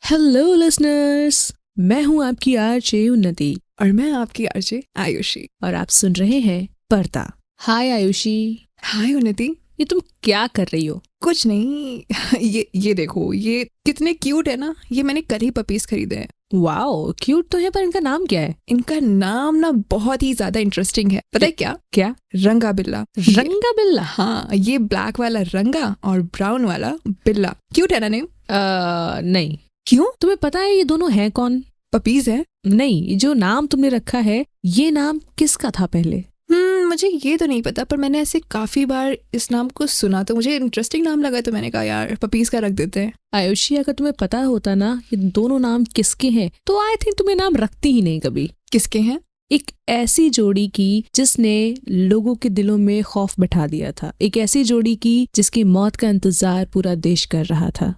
Hello listeners, मैं हूँ आपकी आरजे उन्नति और मैं आपकी आरजे आयुषी। और आप सुन रहे हैं पर्दा। हाय आयुषी। हाय उन्नति। ये तुम क्या कर रही हो? कुछ नहीं। ये देखो, ये कितने क्यूट है ना। ये मैंने कल ही पपीज खरीदे हैं। वाओ, क्यूट तो है, पर इनका नाम क्या है? इनका नाम ना बहुत ही ज्यादा इंटरेस्टिंग है। पता है क्या? क्या? रंगा बिल्ला। रंगा बिल्ला? हाँ, ये ब्लैक वाला रंगा और ब्राउन वाला बिल्ला। क्यूट है ना नेम? नहीं। क्यों? तुम्हें पता है ये दोनों हैं कौन? पपीज है? नहीं, जो नाम तुमने रखा है ये नाम किसका था पहले? मुझे ये तो नहीं पता, पर मैंने ऐसे काफी बार इस नाम को सुना, तो मुझे इंटरेस्टिंग नाम लगा, तो मैंने कहा यार पपीज का रख देते हैं। आयुषी, अगर तुम्हें पता होता ना ये दोनों नाम किसके हैं तो आई थिंक तुम्हें नाम रखती ही नहीं कभी। किसके हैं? एक ऐसी जोड़ी की जिसने लोगों के दिलों में खौफ बैठा दिया था, एक ऐसी जोड़ी की जिसकी मौत का इंतजार पूरा देश कर रहा था।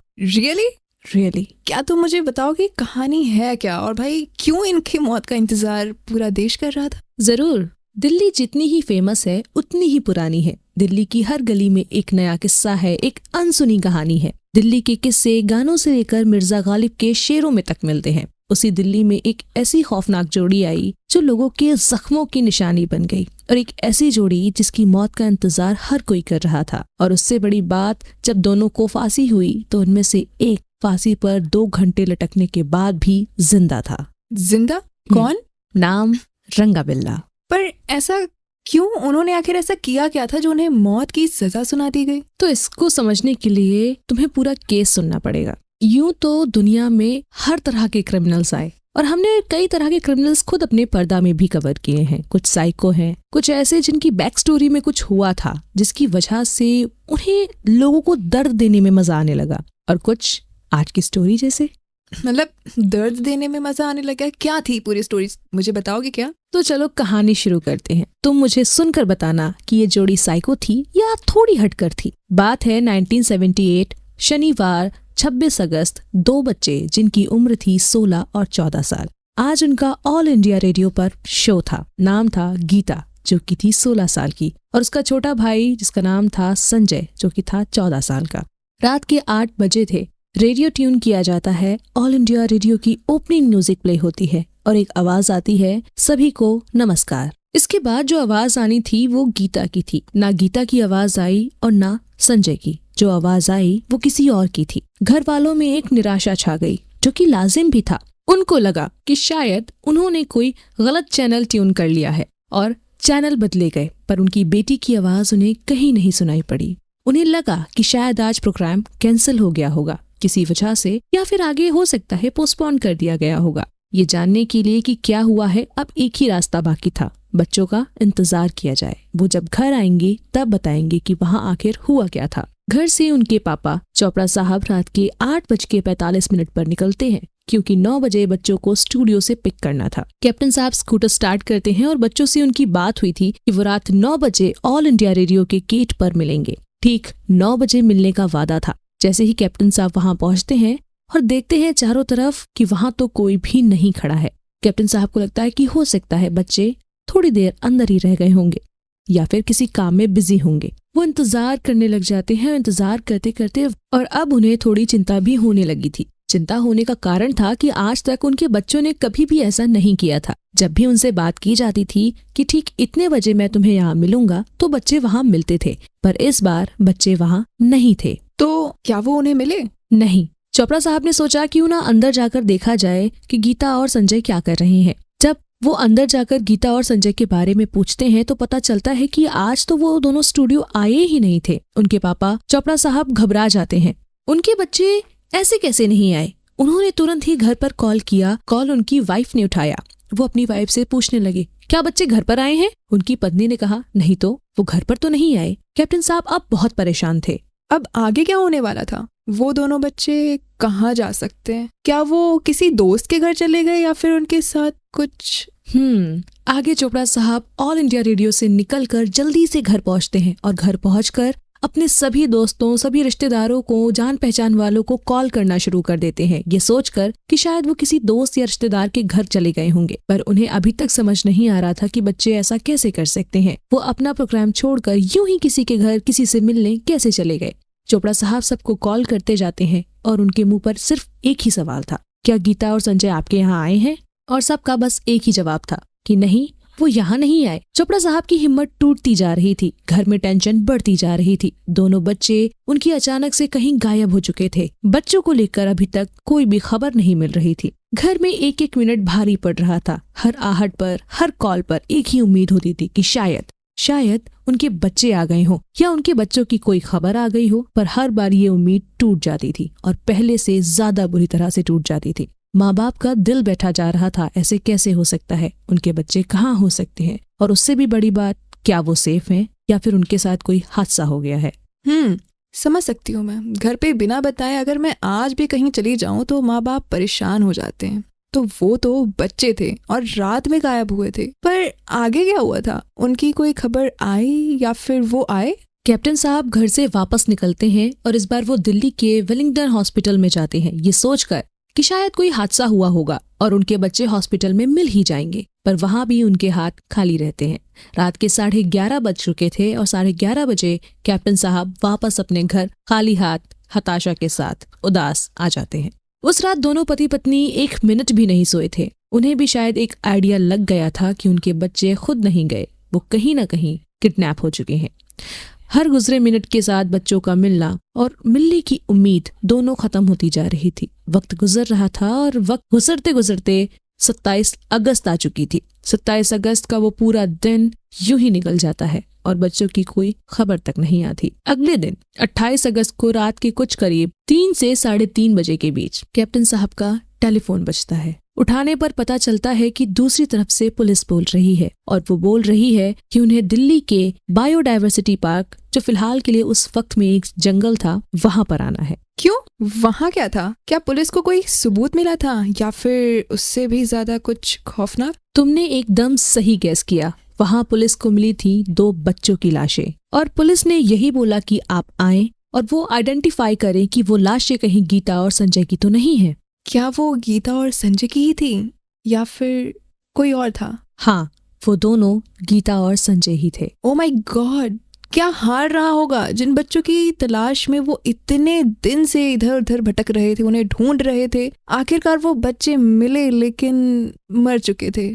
रियली? क्या तुम मुझे बताओ कि कहानी है क्या, और भाई क्यों इनकी मौत का इंतजार पूरा देश कर रहा था? जरूर। दिल्ली जितनी ही फेमस है उतनी ही पुरानी है। दिल्ली की हर गली में एक नया किस्सा है, एक अनसुनी कहानी है। दिल्ली के किस्से गानों से लेकर मिर्जा गालिब के शेरों में तक मिलते हैं। उसी दिल्ली में एक ऐसी खौफनाक जोड़ी आई जो लोगों के जख्मों की निशानी बन गई, और एक ऐसी जोड़ी जिसकी मौत का इंतजार हर कोई कर रहा था। और उससे बड़ी बात, जब दोनों को फांसी हुई तो उनमें से एक फांसी पर 2 घंटे लटकने के बाद भी जिंदा था। जिंदा? कौन? नाम रंगा बिल्ला। पर ऐसा क्यों? उन्होंने आखिर ऐसा किया क्या था जो उन्हें मौत की सजा सुना दी गई? तो इसको समझने के लिए तुम्हें पूरा केस सुनना पड़ेगा। यूं तो दुनिया में हर तरह के क्रिमिनल्स आए, और हमने कई तरह के क्रिमिनल्स खुद अपने पर्दा में भी कवर किए हैं। कुछ साइको हैं, कुछ ऐसे जिनकी बैक स्टोरी में कुछ हुआ था जिसकी वजह से उन्हें लोगों को दर्द देने में मजा आने लगा, और कुछ आज की स्टोरी जैसे। मतलब दर्द देने में मजा आने लगा? क्या थी पूरी स्टोरी, मुझे बताओगे क्या? तो चलो कहानी शुरू करते हैं। तुम मुझे सुनकर बताना कि ये जोड़ी साइको थी या थोड़ी हटकर थी। बात है 1978, शनिवार 26 अगस्त। 2 बच्चे जिनकी उम्र थी 16 और 14 साल। आज उनका ऑल इंडिया रेडियो पर शो था। नाम था गीता, जो कि थी 16 साल की, और उसका छोटा भाई जिसका नाम था संजय, जो कि था 14 साल का। रात के 8 बजे थे। रेडियो ट्यून किया जाता है। ऑल इंडिया रेडियो की ओपनिंग म्यूजिक प्ले होती है और एक आवाज आती है, सभी को नमस्कार। इसके बाद जो आवाज आनी थी वो गीता की थी। ना गीता की आवाज आई और ना संजय की। जो आवाज आई वो किसी और की थी। घर वालों में एक निराशा छा गई, जो कि लाजिम भी था। उनको लगा कि शायद उन्होंने कोई गलत चैनल ट्यून कर लिया है और चैनल बदले गए, पर उनकी बेटी की आवाज उन्हें कहीं नहीं सुनाई पड़ी। उन्हें लगा कि शायद आज प्रोग्राम कैंसिल हो गया होगा किसी वजह से, या फिर आगे हो सकता है पोस्टपोन कर दिया गया होगा। ये जानने के लिए कि क्या हुआ है अब एक ही रास्ता बाकी था, बच्चों का इंतजार किया जाए। वो जब घर आएंगे तब बताएंगे कि वहाँ आखिर हुआ क्या था। घर से उनके पापा चोपड़ा साहब रात के 8:45 पर निकलते हैं, क्योंकि 9 बजे बच्चों को स्टूडियो से पिक करना था। कैप्टन साहब स्कूटर स्टार्ट करते हैं और बच्चों से उनकी बात हुई थी कि वो रात 9 बजे ऑल इंडिया रेडियो के गेट पर मिलेंगे। ठीक 9 बजे मिलने का वादा था। जैसे ही कैप्टन साहब वहां पहुंचते हैं और देखते हैं चारों तरफ कि वहां तो कोई भी नहीं खड़ा है, कैप्टन साहब को लगता है कि हो सकता है बच्चे थोड़ी देर अंदर ही रह गए होंगे या फिर किसी काम में बिजी होंगे। वो इंतजार करने लग जाते हैं। इंतजार करते करते और अब उन्हें थोड़ी चिंता भी होने लगी थी। चिंता होने का कारण था कि आज तक उनके बच्चों ने कभी भी ऐसा नहीं किया था। जब भी उनसे बात की जाती थी कि ठीक इतने बजे मैं तुम्हें यहाँ मिलूंगा, तो बच्चे वहाँ मिलते थे, पर इस बार बच्चे वहाँ नहीं थे। तो क्या वो उन्हें मिले? नहीं। चोपड़ा साहब ने सोचा क्यों ना अंदर जाकर देखा जाए कि गीता और संजय क्या कर रहे हैं। जब वो अंदर जाकर गीता और संजय के बारे में पूछते हैं तो पता चलता है कि आज तो वो दोनों स्टूडियो आए ही नहीं थे। उनके पापा चोपड़ा साहब घबरा जाते हैं। उनके बच्चे ऐसे कैसे नहीं आए? उन्होंने तुरंत ही घर पर कॉल किया। कॉल उनकी वाइफ ने उठाया। वो अपनी वाइफ से पूछने लगे, क्या बच्चे घर पर आए हैं? उनकी पत्नी ने कहा, नहीं तो, वो घर पर तो नहीं आए। कैप्टन साहब अब बहुत परेशान थे। अब आगे क्या होने वाला था? वो दोनों बच्चे कहाँ जा सकते हैं? क्या वो किसी दोस्त के घर चले गए या फिर उनके साथ कुछ? आगे चोपड़ा साहब ऑल इंडिया रेडियो से निकलकर जल्दी से घर पहुंचते हैं और घर पहुंचकर अपने सभी दोस्तों, सभी रिश्तेदारों को, जान पहचान वालों को कॉल करना शुरू कर देते हैं, ये सोचकर कि शायद वो किसी दोस्त या रिश्तेदार के घर चले गए होंगे। पर उन्हें अभी तक समझ नहीं आ रहा था कि बच्चे ऐसा कैसे कर सकते हैं। वो अपना प्रोग्राम छोड़कर यूं ही किसी के घर किसी से मिलने कैसे चले गए। चोपड़ा साहब सबको कॉल करते जाते हैं और उनके मुंह पर सिर्फ एक ही सवाल था, क्या गीता और संजय आपके यहाँ आए हैं? और सबका बस एक ही जवाब था कि नहीं, वो यहाँ नहीं आए। चोपड़ा साहब की हिम्मत टूटती जा रही थी, घर में टेंशन बढ़ती जा रही थी। दोनों बच्चे उनकी अचानक से कहीं गायब हो चुके थे। बच्चों को लेकर अभी तक कोई भी खबर नहीं मिल रही थी। घर में एक एक मिनट भारी पड़ रहा था। हर आहट पर, हर कॉल पर एक ही उम्मीद होती थी कि शायद उनके बच्चे आ गए हों या उनके बच्चों की कोई खबर आ गई हो। पर हर बार ये उम्मीद टूट जाती थी और पहले से ज्यादा बुरी तरह से टूट जाती थी। माँ बाप का दिल बैठा जा रहा था, ऐसे कैसे हो सकता है? उनके बच्चे कहाँ हो सकते हैं? और उससे भी बड़ी बात, क्या वो सेफ हैं या फिर उनके साथ कोई हादसा हो गया है? समझ सकती हूँ मैं। घर पे बिना बताए अगर मैं आज भी कहीं चली जाऊं तो माँ बाप परेशान हो जाते हैं। तो वो तो बच्चे थे और रात में गायब हुए थे, पर आगे क्या हुआ था? उनकी कोई खबर आई या फिर वो आए? कैप्टन साहब घर से वापस निकलते हैं और इस बार वो दिल्ली के वेलिंगटन हॉस्पिटल में जाते हैं, ये सोचकर कि शायद कोई हादसा हुआ होगा और उनके बच्चे हॉस्पिटल में मिल ही जाएंगे। पर वहां भी उनके हाथ खाली रहते हैं। रात के 11:30 बज चुके थे और 11:30 बजे कैप्टन साहब वापस अपने घर खाली हाथ, हताशा के साथ उदास आ जाते हैं। उस रात दोनों पति पत्नी एक मिनट भी नहीं सोए थे। उन्हें भी शायद एक आइडिया लग गया था कि उनके बच्चे खुद नहीं गए, वो कहीं ना कहीं किडनैप हो चुके हैं। हर गुजरे मिनट के साथ बच्चों का मिलना और मिलने की उम्मीद दोनों खत्म होती जा रही थी। वक्त गुजर रहा था और वक्त गुजरते गुजरते 27 अगस्त आ चुकी थी। 27 अगस्त का वो पूरा दिन यूं ही निकल जाता है और बच्चों की कोई खबर तक नहीं आती। अगले दिन 28 अगस्त को रात के कुछ करीब 3 से 3:30 बजे के बीच कैप्टन साहब का टेलीफोन बजता है। उठाने पर पता चलता है कि दूसरी तरफ से पुलिस बोल रही है और वो बोल रही है कि उन्हें दिल्ली के बायोडायवर्सिटी पार्क, जो फिलहाल के लिए उस वक्त में एक जंगल था, वहां पर आना है। क्यों? वहाँ क्या था? क्या पुलिस को कोई सबूत मिला था या फिर उससे भी ज्यादा कुछ खौफनाक? तुमने एकदम सही गैस किया। वहाँ पुलिस को मिली थी 2 बच्चों की लाशें और पुलिस ने यही बोला कि आप आएं और वो आइडेंटिफाई करें कि वो लाशें कहीं गीता और संजय की तो नहीं है। क्या वो गीता और संजय की ही थी या फिर कोई और था? हाँ, वो दोनों गीता और संजय ही थे। ओ माय गॉड, क्या हार रहा होगा जिन बच्चों की तलाश में वो इतने दिन से इधर उधर भटक रहे थे, उन्हें ढूंढ रहे थे। आखिरकार वो बच्चे मिले लेकिन मर चुके थे।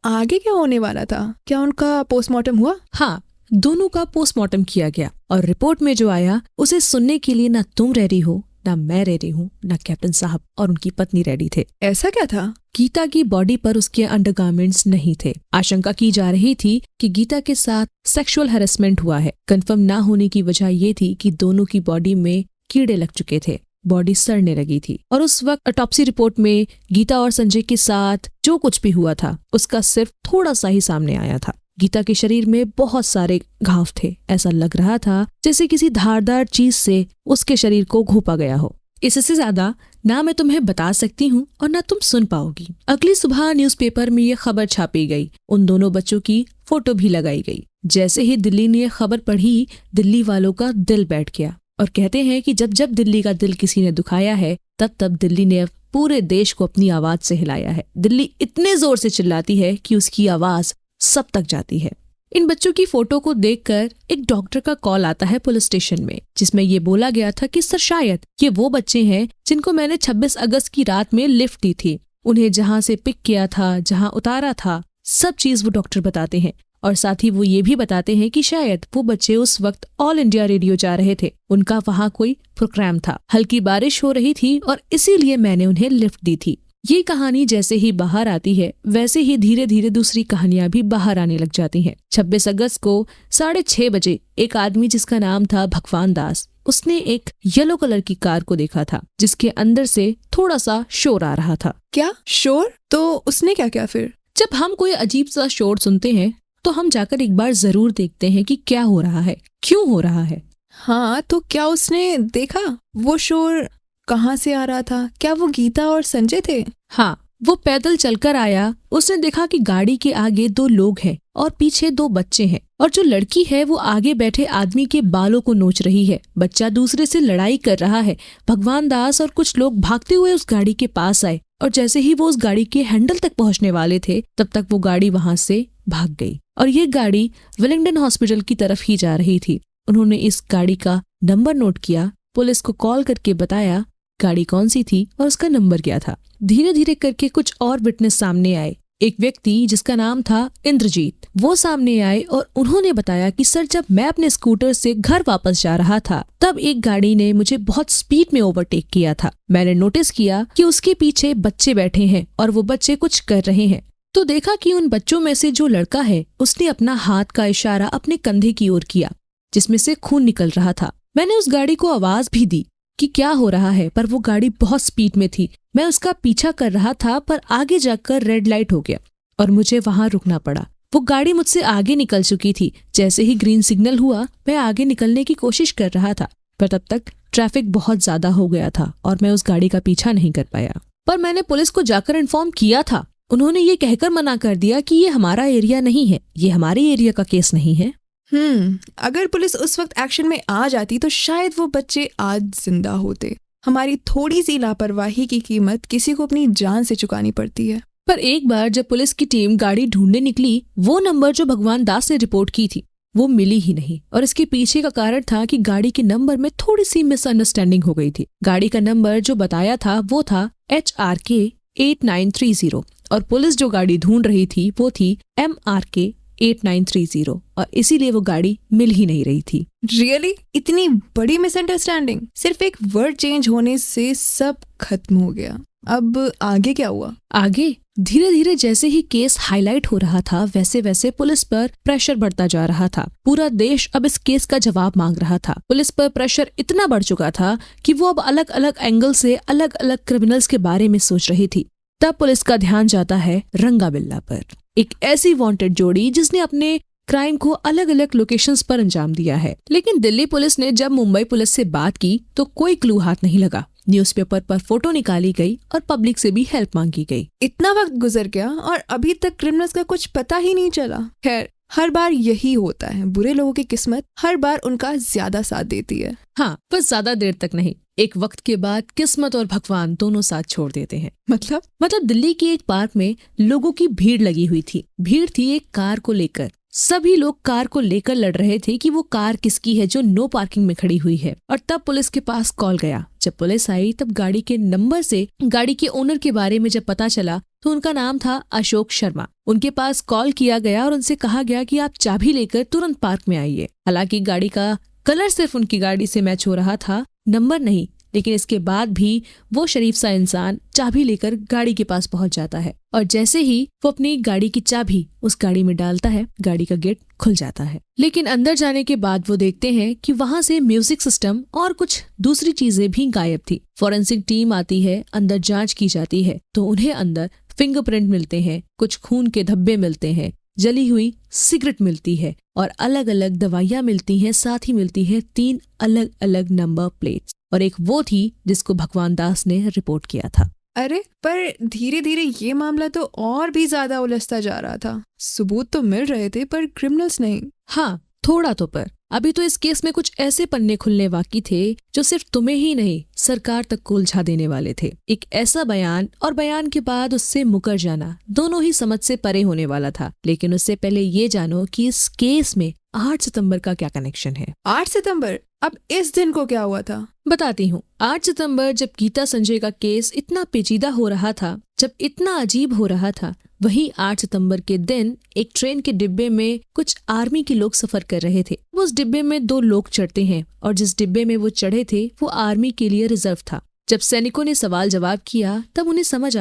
आगे क्या होने वाला था? क्या उनका पोस्टमार्टम हुआ? हाँ, दोनों का पोस्टमार्टम किया गया और रिपोर्ट में जो आया उसे सुनने के लिए ना तुम रेडी हो, ना मैं रेडी हूँ, ना कैप्टन साहब और उनकी पत्नी रेडी थे। ऐसा क्या था? गीता की बॉडी पर उसके अंडरगारमेंट्स नहीं थे। आशंका की जा रही थी कि गीता के साथ सेक्सुअल हैरेसमेंट हुआ है। कंफर्म ना होने की वजह ये थी कि दोनों की बॉडी में कीड़े लग चुके थे, बॉडी सड़ने लगी थी और उस वक्त ऑटोप्सी रिपोर्ट में गीता और संजय के साथ जो कुछ भी हुआ था उसका सिर्फ थोड़ा सा ही सामने आया था। गीता के शरीर में बहुत सारे घाव थे। ऐसा लग रहा था जैसे किसी धारदार चीज से उसके शरीर को घोंपा गया हो। इससे ज्यादा ना मैं तुम्हें बता सकती हूँ और ना तुम सुन पाओगी। अगली सुबह न्यूज़पेपर में ये खबर छापी गई। उन दोनों बच्चों की फोटो भी लगाई गई। जैसे ही दिल्ली ने खबर पढ़ी, दिल्ली वालों का दिल बैठ गया और कहते हैं कि जब जब दिल्ली का दिल किसी ने दुखाया है तब तब दिल्ली ने पूरे देश को अपनी आवाज से हिलाया है। दिल्ली इतने जोर से चिल्लाती है कि उसकी आवाज सब तक जाती है। इन बच्चों की फोटो को देखकर एक डॉक्टर का कॉल आता है पुलिस स्टेशन में, जिसमें ये बोला गया था कि सर शायद ये वो बच्चे हैं जिनको मैंने 26 अगस्त की रात में लिफ्ट दी थी। उन्हें जहां से पिक किया था, जहां उतारा था, सब चीज वो डॉक्टर बताते हैं और साथ ही वो ये भी बताते हैं कि शायद वो बच्चे उस वक्त ऑल इंडिया रेडियो जा रहे थे। उनका वहाँ कोई प्रोग्राम था, हल्की बारिश हो रही थी और इसीलिए मैंने उन्हें लिफ्ट दी थी। ये कहानी जैसे ही बाहर आती है वैसे ही धीरे धीरे दूसरी कहानियां भी बाहर आने लग जाती हैं। 26 अगस्त को 6:30 बजे एक आदमी जिसका नाम था भगवान दास, उसने एक येलो कलर की कार को देखा था जिसके अंदर से थोड़ा सा शोर आ रहा था। क्या शोर? तो उसने क्या किया फिर? जब हम कोई अजीब सा शोर सुनते हैं तो हम जाकर एक बार जरूर देखते हैं कि क्या हो रहा है, क्यों हो रहा है। हाँ, तो क्या उसने देखा? वो शोर कहाँ से आ रहा था? क्या वो गीता और संजय थे? हाँ, वो पैदल चलकर आया। उसने देखा कि गाड़ी के आगे 2 लोग हैं और पीछे 2 बच्चे हैं और जो लड़की है वो आगे बैठे आदमी के बालों को नोच रही है। बच्चा दूसरे से लड़ाई कर रहा है। भगवान दास और कुछ लोग भागते हुए उस गाड़ी के पास आए और जैसे ही वो उस गाड़ी के हैंडल तक पहुंचने वाले थे तब तक वो गाड़ी वहां से भाग गई और ये गाड़ी वेलिंगटन हॉस्पिटल की तरफ ही जा रही थी। उन्होंने इस गाड़ी का नंबर नोट किया, पुलिस को कॉल करके बताया गाड़ी कौन सी थी और उसका नंबर क्या था। धीरे धीरे करके कुछ और विटनेस सामने आए। एक व्यक्ति जिसका नाम था इंद्रजीत, वो सामने आए और उन्होंने बताया कि सर, जब मैं अपने स्कूटर से घर वापस जा रहा था तब एक गाड़ी ने मुझे बहुत स्पीड में ओवरटेक किया था। मैंने नोटिस किया कि उसके पीछे बच्चे बैठे हैं और वो बच्चे कुछ कर रहे हैं, तो देखा कि उन बच्चों में से जो लड़का है उसने अपना हाथ का इशारा अपने कंधे की ओर किया जिसमें से खून निकल रहा था। मैंने उस गाड़ी को आवाज भी दी कि क्या हो रहा है, पर वो गाड़ी बहुत स्पीड में थी। मैं उसका पीछा कर रहा था पर आगे जाकर रेड लाइट हो गया और मुझे वहां रुकना पड़ा। वो गाड़ी मुझसे आगे निकल चुकी थी। जैसे ही ग्रीन सिग्नल हुआ मैं आगे निकलने की कोशिश कर रहा था, पर तब तक ट्रैफिक बहुत ज्यादा हो गया था और मैं उस गाड़ी का पीछा नहीं कर पाया। पर मैंने पुलिस को जाकर इन्फॉर्म किया था। उन्होंने ये कहकर मना कर दिया कि ये हमारा एरिया नहीं है, ये हमारे एरिया का केस नहीं है। अगर पुलिस उस वक्त एक्शन में आ जाती तो शायद वो बच्चे आज जिंदा होते। हमारी थोड़ी सी लापरवाही की कीमत किसी को अपनी जान से चुकानी पड़ती है। पर एक बार जब पुलिस की टीम गाड़ी ढूंढने निकली, वो नंबर जो भगवान दास ने रिपोर्ट की थी वो मिली ही नहीं। और इसके पीछे का कारण था कि गाड़ी के नंबर में थोड़ी सी मिसअंडरस्टैंडिंग हो गई थी। गाड़ी का नंबर जो बताया था वो था HRK 8930 और पुलिस जो गाड़ी ढूंढ रही थी वो थी MRK 8930 और इसीलिए वो गाड़ी मिल ही नहीं रही थी। रियली? इतनी बड़ी मिसअंडरस्टैंडिंग? सिर्फ एक वर्ड चेंज होने से सब खत्म हो गया। अब आगे क्या हुआ? आगे धीरे धीरे जैसे ही केस हाईलाइट हो रहा था वैसे वैसे पुलिस पर प्रेशर बढ़ता जा रहा था। पूरा देश अब इस केस का जवाब मांग रहा था। पुलिस पर प्रेशर इतना बढ़ चुका था कि वो अब अलग अलग एंगल से अलग अलग क्रिमिनल्स के बारे में सोच रही थी। तब पुलिस का ध्यान जाता है रंगा बिल्ला पर, एक ऐसी वांटेड जोड़ी जिसने अपने क्राइम को अलग अलग लोकेशंस पर अंजाम दिया है। लेकिन दिल्ली पुलिस ने जब मुंबई पुलिस से बात की तो कोई क्लू हाथ नहीं लगा। न्यूज़पेपर पर फोटो निकाली गई और पब्लिक से भी हेल्प मांगी गई। इतना वक्त गुजर गया और अभी तक क्रिमिनल्स का कुछ पता ही नहीं चला। खैर, हर बार यही होता है, बुरे लोगों की किस्मत हर बार उनका ज्यादा साथ देती है। हाँ, पर ज्यादा देर तक नहीं। एक वक्त के बाद किस्मत और भगवान दोनों साथ छोड़ देते हैं। मतलब दिल्ली की एक पार्क में लोगों की भीड़ लगी हुई थी। भीड़ थी एक कार को लेकर। सभी लोग कार को लेकर लड़ रहे थे कि वो कार किसकी है जो नो पार्किंग में खड़ी हुई है। और तब पुलिस के पास कॉल गया। जब पुलिस आई तब गाड़ी के नंबर से गाड़ी के ओनर के बारे में जब पता चला तो उनका नाम था अशोक शर्मा। उनके पास कॉल किया गया और उनसे कहा गया कि आप चाबी लेकर तुरंत पार्क में आइए। हालांकि गाड़ी का कलर सिर्फ उनकी गाड़ी से मैच हो रहा था, नंबर नहीं। लेकिन इसके बाद भी वो शरीफ सा इंसान चाबी लेकर गाड़ी के पास पहुंच जाता है और जैसे ही वो अपनी गाड़ी की चाबी उस गाड़ी में डालता है, गाड़ी का गेट खुल जाता है। लेकिन अंदर जाने के बाद वो देखते हैं कि वहां से म्यूजिक सिस्टम और कुछ दूसरी चीजें भी गायब थी। फॉरेंसिक टीम आती है, अंदर जांच की जाती है तो उन्हें अंदर फिंगरप्रिंट मिलते हैं, कुछ खून के धब्बे मिलते हैं, जली हुई सिगरेट मिलती है और अलग अलग दवाइयां मिलती हैं। साथ ही मिलती है 3 अलग अलग नंबर प्लेट्स और एक वो थी जिसको भगवान दास ने रिपोर्ट किया था। अरे, पर धीरे धीरे ये मामला तो और भी ज्यादा उलझता जा रहा था। सबूत तो मिल रहे थे पर क्रिमिनल्स नहीं। हाँ, थोड़ा तो, पर अभी तो इस केस में कुछ ऐसे पन्ने खुलने बाकी थे जो सिर्फ तुम्हें ही नहीं सरकार तक को उलझा देने वाले थे। एक ऐसा बयान और बयान के बाद उससे मुकर जाना, दोनों ही समझ से परे होने वाला था। लेकिन उससे पहले ये जानो कि इस केस में 8 सितंबर का क्या कनेक्शन है। 8 सितंबर? अब इस दिन को क्या हुआ था? बताती हूँ। 8 सितंबर जब गीता संजय का केस इतना पेचीदा हो रहा था, जब इतना अजीब हो रहा था, वही 8 सितंबर के दिन एक ट्रेन के डिब्बे में कुछ आर्मी के लोग सफर कर रहे थे। वो उस डिब्बे में 2 लोग चढ़ते हैं और जिस डिब्बे में वो चढ़े थे वो आर्मी के लिए रिजर्व था। जब सैनिकों ने सवाल जवाब किया तब उन्हें समझ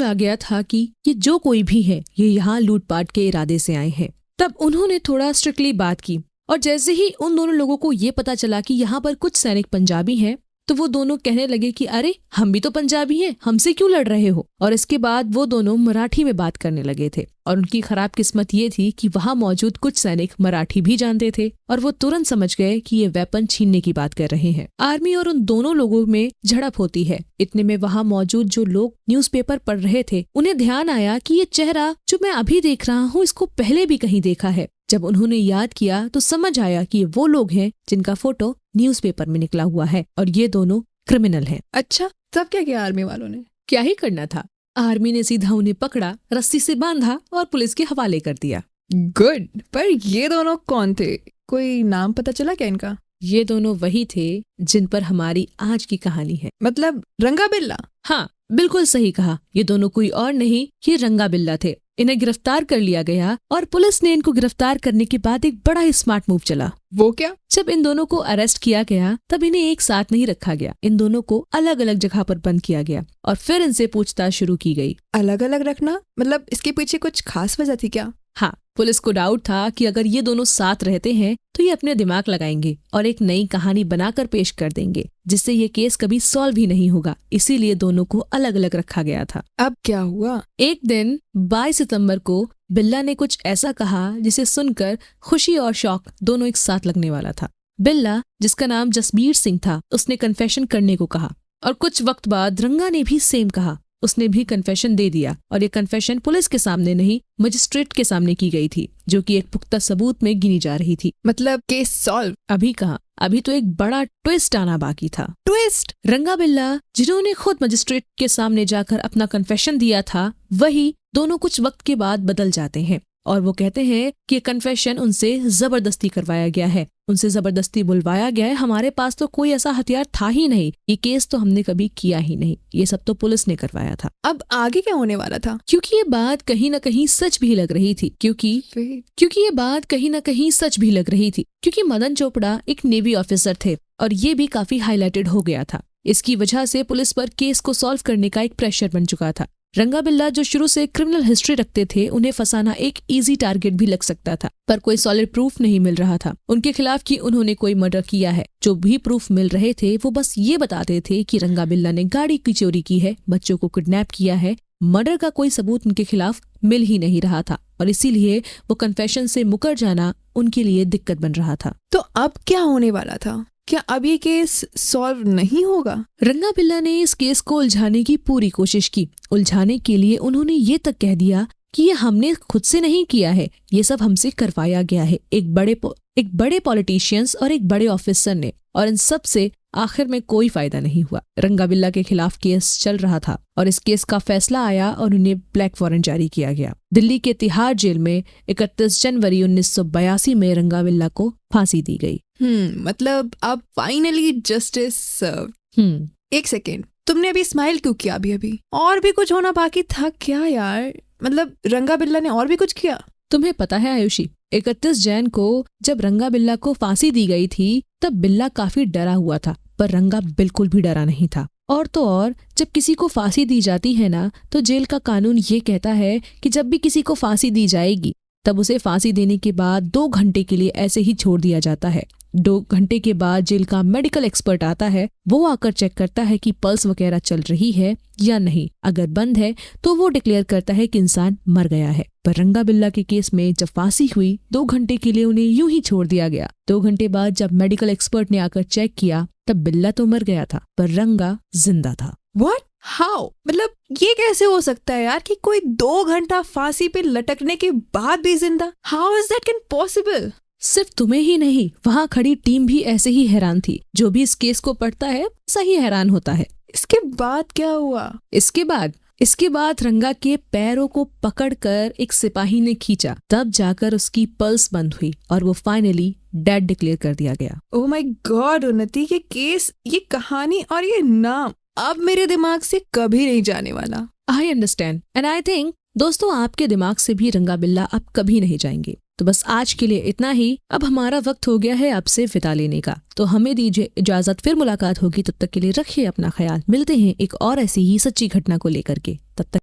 आ गया था कि ये जो कोई भी है ये यहाँ लूटपाट के इरादे से आए हैं। तब उन्होंने थोड़ा स्ट्रिक्टली बात की और जैसे ही उन दोनों लोगों को ये पता चला कि यहाँ पर कुछ सैनिक पंजाबी हैं तो वो दोनों कहने लगे कि अरे हम भी तो पंजाबी हैं, हमसे क्यों लड़ रहे हो। और इसके बाद वो दोनों मराठी में बात करने लगे थे और उनकी खराब किस्मत ये थी कि वहाँ मौजूद कुछ सैनिक मराठी भी जानते थे और वो तुरंत समझ गए कि ये वेपन छीनने की बात कर रहे हैं। आर्मी और उन दोनों लोगों में झड़प होती है। इतने में वहाँ मौजूद जो लोग न्यूज़पेपर पढ़ रहे थे उन्हें ध्यान आया कि ये चेहरा जो मैं अभी देख रहा हूँ इसको पहले भी कहीं देखा है। जब उन्होंने याद किया तो समझ आया कि ये वो लोग हैं जिनका फोटो न्यूज़पेपर में निकला हुआ है और ये दोनों क्रिमिनल हैं। अच्छा, तब क्या किया आर्मी वालों ने? क्या ही करना था, आर्मी ने सीधा उन्हें पकड़ा, रस्सी से बांधा और पुलिस के हवाले कर दिया। गुड। पर ये दोनों कौन थे? कोई नाम पता चला क्या इनका? ये दोनों वही थे जिन पर हमारी आज की कहानी है। मतलब रंगा बिल्ला? हाँ, बिल्कुल सही कहा। ये दोनों कोई और नहीं, ये रंगा बिल्ला थे। इन्हें गिरफ्तार कर लिया गया और पुलिस ने इनको गिरफ्तार करने के बाद एक बड़ा ही स्मार्ट मूव चला। वो क्या? जब इन दोनों को अरेस्ट किया गया तब इन्हें एक साथ नहीं रखा गया। इन दोनों को अलग अलग जगह पर बंद किया गया और फिर इनसे पूछताछ शुरू की गई। अलग अलग रखना मतलब इसके पीछे कुछ खास वजह थी क्या? हाँ, पुलिस को डाउट था कि अगर ये दोनों साथ रहते हैं तो ये अपने दिमाग लगाएंगे और एक नई कहानी बनाकर पेश कर देंगे, जिससे ये केस कभी सॉल्व ही नहीं होगा। इसीलिए दोनों को अलग अलग रखा गया था। अब क्या हुआ? एक दिन 22 सितंबर को बिल्ला ने कुछ ऐसा कहा जिसे सुनकर खुशी और शौक दोनों एक साथ लगने वाला था। बिल्ला, जिसका नाम जसबीर सिंह था, उसने कन्फेशन करने को कहा और कुछ वक्त बाद रंगा ने भी सेम कहा। उसने भी कन्फेशन दे दिया और ये कन्फेशन पुलिस के सामने नहीं, मजिस्ट्रेट के सामने की गई थी, जो कि एक पुख्ता सबूत में गिनी जा रही थी। मतलब केस सॉल्व? अभी कहाँ, अभी तो एक बड़ा ट्विस्ट आना बाकी था। ट्विस्ट? रंगा बिल्ला, जिन्होंने खुद मजिस्ट्रेट के सामने जाकर अपना कन्फेशन दिया था, वही दोनों कुछ वक्त के बाद बदल जाते हैं और वो कहते हैं कि कन्फेशन उनसे जबरदस्ती करवाया गया है, उनसे जबरदस्ती बुलवाया गया है। हमारे पास तो कोई ऐसा हथियार था ही नहीं, ये केस तो हमने कभी किया ही नहीं, ये सब तो पुलिस ने करवाया था। अब आगे क्या होने वाला था? क्योंकि ये बात कहीं न कहीं सच भी लग रही थी, क्योंकि ये बात कहीं न कहीं सच भी लग रही थी क्योंकि मदन चोपड़ा एक नेवी ऑफिसर थे और ये भी काफी हाईलाइटेड हो गया था। इसकी वजह से पुलिस पर केस को सॉल्व करने का एक प्रेशर बन चुका था। रंगा बिल्ला, जो शुरू से क्रिमिनल हिस्ट्री रखते थे, उन्हें फंसाना एक इजी टारगेट भी लग सकता था, पर कोई सॉलिड प्रूफ नहीं मिल रहा था उनके खिलाफ कि उन्होंने कोई मर्डर किया है। जो भी प्रूफ मिल रहे थे वो बस ये बताते थे कि रंगा बिल्ला ने गाड़ी की चोरी की है, बच्चों को किडनैप किया है। मर्डर का कोई सबूत उनके खिलाफ मिल ही नहीं रहा था और इसीलिए वो कन्फेशन से मुकर जाना उनके लिए दिक्कत बन रहा था। तो अब क्या होने वाला था? क्या अब ये केस सॉल्व नहीं होगा? रंगा बिल्ला ने इस केस को उलझाने की पूरी कोशिश की। उलझाने के लिए उन्होंने ये तक कह दिया कि ये हमने खुद से नहीं किया है, ये सब हमसे करवाया गया है एक बड़े पॉलिटिशियंस और एक बड़े ऑफिसर ने, और इन सब से आखिर में कोई फायदा नहीं हुआ। रंगा बिल्ला के खिलाफ केस चल रहा था और इस केस का फैसला आया और उन्हें ब्लैक वारंट जारी किया गया। दिल्ली के तिहाड़ जेल में 31 जनवरी 1982 में रंगा बिल्ला को फांसी दी गई। मतलब अब फाइनली जस्टिस सर्व। एक सेकेंड, तुमने अभी स्माइल क्यों किया? अभी और भी कुछ होना बाकी था क्या यार? मतलब रंगा बिल्ला ने और भी कुछ किया? तुम्हें पता है आयुषी, 31 जैन को जब रंगा बिल्ला को फांसी दी गई थी तब बिल्ला काफी डरा हुआ था, पर रंगा बिल्कुल भी डरा नहीं था। और तो और, जब किसी को फांसी दी जाती है ना, तो जेल का कानून ये कहता है कि जब भी किसी को फांसी दी जाएगी तब उसे फांसी देने के बाद 2 घंटे के लिए ऐसे ही छोड़ दिया जाता है। 2 घंटे के बाद जेल का मेडिकल एक्सपर्ट आता है, वो आकर चेक करता है कि पल्स वगैरह चल रही है या नहीं। अगर बंद है तो वो डिक्लेयर करता है कि इंसान मर गया है। पर रंगा बिल्ला के केस में जब फांसी हुई 2 घंटे के लिए उन्हें यूं ही छोड़ दिया गया। 2 घंटे बाद जब मेडिकल एक्सपर्ट ने आकर चेक किया तब बिल्ला तो मर गया था पर रंगा जिंदा था। What? How? मतलब ये कैसे हो सकता है यार कि कोई 2 घंटा फांसी पे लटकने के बाद भी जिंदा? How is that can possible? सिर्फ तुम्हें ही नहीं, वहाँ खड़ी टीम भी ऐसे ही हैरान थी। जो भी इस केस को पढ़ता है सही हैरान होता है। इसके बाद क्या हुआ? इसके बाद रंगा के पैरों को पकड़कर एक सिपाही ने खींचा, तब जाकर उसकी पल्स बंद हुई और वो फाइनली डेड डिक्लेयर कर दिया गया। ओह माय गॉड उन्नति, ये केस, ये कहानी और ये नाम अब मेरे दिमाग से कभी नहीं जाने वाला। I understand and I think दोस्तों आपके दिमाग से भी रंगा बिल्ला अब कभी नहीं जाएंगे। तो बस आज के लिए इतना ही। अब हमारा वक्त हो गया है आपसे विदा लेने का, तो हमें दीजिए इजाजत। फिर मुलाकात होगी, तब तक के लिए रखिए अपना ख्याल। मिलते हैं एक और ऐसी ही सच्ची घटना को लेकर के। तब तक